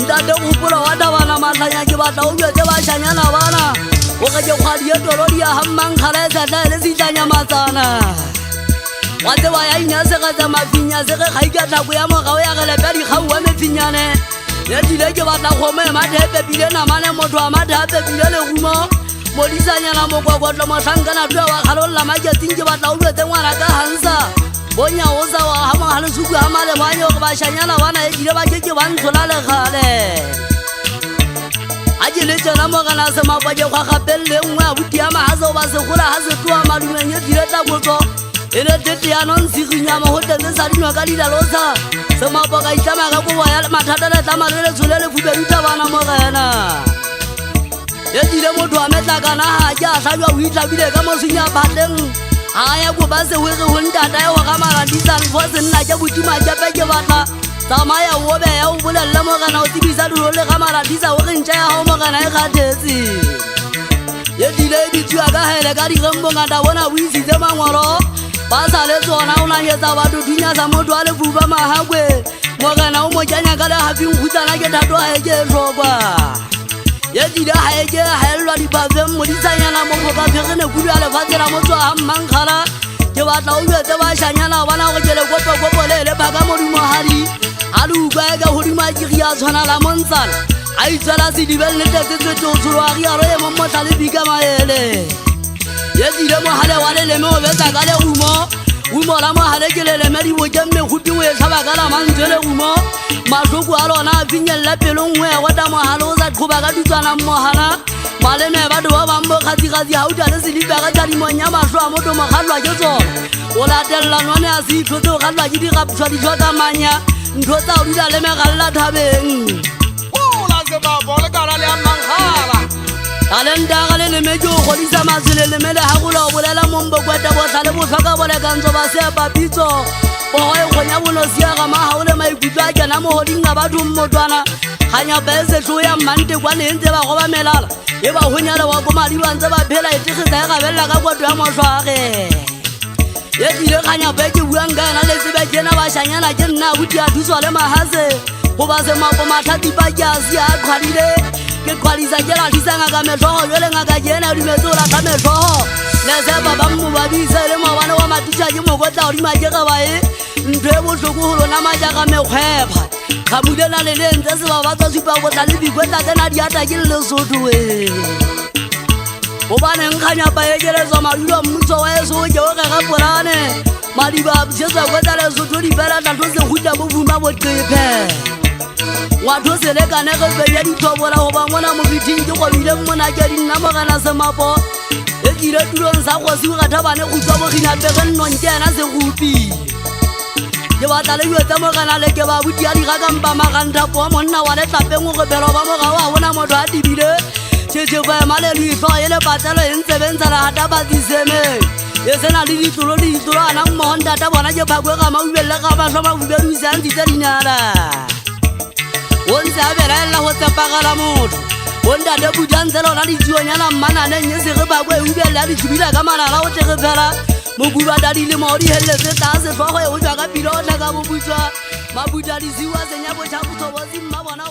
Ntate gopola wa tabana matlhanya ke batla o bjetse bašanyana bana o ge ke kgwadi ye tolodi ya gammankgala e setla le setlanya matsana wa tseba ya inyasegetsa mafinya se ge kgaika tlhako ya mogao ya gelepya dikgaua mephinyane ye dile ke batla kgomo e mathe e pepile namane motho a mathe a pepile legumo modisanyana mokokotlo motlhankana tua wa kgalolla maketsing ke batla o bjetse ngwana ka hansa bonya o sa wa ha mogale suku ha male banyo go bašanyana bana e dile ba keke ba ntshola legale a ke le tsena mogana se mapoke kgwa gapelle nngwe a buti ya mahase o ba se gola ha se tloa madumeng e dile tlakotso e le tete ya nontshiginyama go tletse sa dinwa ka dilalosa se mapoka itlama ka kobo ya mathata le tlama le letshole le fubeduta bana mogena e dile motho a metlakana ga ke a tlhabja o itlhabile ka mosunya phatleng a ya ko ba se wege go ntata e go ga maradisane fo se nna ke botima kepe ke batla tsamaya o beya o bolelele mogana o tsebisa dilo le ga maradisa o ge ntša ya gao mogana e kgathetse ye dile e bitswa ka hele ka digembongata bona o isitse mangwalo ba sa le tsona o nanyetsa batho thunya sa motho a lefuba mahakwe mogana o mo kenya ka legafing khutsana ke thato ga e ke e tlhokwa ye dile ga e ke gaelelwa dipafeng modisanyana mokokaphegene kudu ya lefatshe la motswa ga mmankgala ke batla o bjetse bašanyana bana go ke lekopokopo le le phaka modimogadi a le ukwa e ka godimo a kegi a tshwana la montsana a itswela sedibe le tetsetsetsotsoloagi aro e momotla le bika maele ye dile mogale wa leleme o betsa ka legumo umo la mogale ke leleme dibokemme khupi o e tlhaba ka la mantswe legumo matlhoko a lona a finyelela pelo nngwe ya gota mogale o sa tlhoba ka tutswana mmogana maleme batho ba bangwe kgatsikgatsi ga uta le selipa ka tadimong ya matlho a motho mogalwa ke tsona o latelela nwane a se itlhotse o galwa ke digapšwa ditlho tsa manya ntho tsa o dila le megalela thabeng talenta le leme ke o godisa matswele leme le gagola o bolela mombokweta botlha le botlhoka bolekantso ba seapa pitso bogo e kgonya bonosia ga magao le maikutlo a kena mogoding a batho mmotwana ganyapa e setlho ya mmante kwane e ntse ba goba melala e ba gonyale wa ko madiba ntse ba phela e tegetsa e gabelela ka kwoto ya motlhwage ye dile ganyapa e ke buang ka ena le tsebe ke ena bašanyana ke nna abuti a thuswa le mahase go ba semapo matlhatipa ke a sia a kgwadile ke kgwadisa ke latlhisa ngaka metlhogo jole ngaka ke ena dumetse o latlha metlhogo le sepa ba mmobadise le maobane wa matitša ke mokotla godima ke gebae ntho e botlhoko go lona majaka mekgwepha kgamulena le le ntse seba ba tswa supa botla le bikwetla tsena diata ke le lesothoe gobaneng kganyapa e keletswa madulo mmuso wa eso ke o gega polane madiba a busetswa kwetla lesotho dipela tlatho se gutla bofuma boqephe ngwatho se lekanege peya dithobola go ba ngwana mofithing ke kgobile mmonakedi nna mogana semapo e kile tulong sa kgosi go gathabane go tswa boginapege nnong ke ena segupi ke batla le jwetsa mogana le ke ba buti ya digakampa maganthapo wa monna wa letlapeng go phelo ba mogao a bona motho a tibile tšhetšego ema le letlho e le patelo e ntsebentsha le gata batsisemeng e sena le ditlolo le ditlolo ana mmogo ntata bona ke phakwe ga maubelele ga matlho mabubeduise a ntshitse dinyala o ntse a belaelela go tsepagala motho o ntate buja ntse lona ditsuonyana mmananeng e sege phakwe e ubelele a dithubila ka manala o tege fela mokuba dadile mo di heletse tla se tlhogo e o jwa ka pilo o tlhaka bobutswa mabuta disiwa senya botšhabotho bo simma bona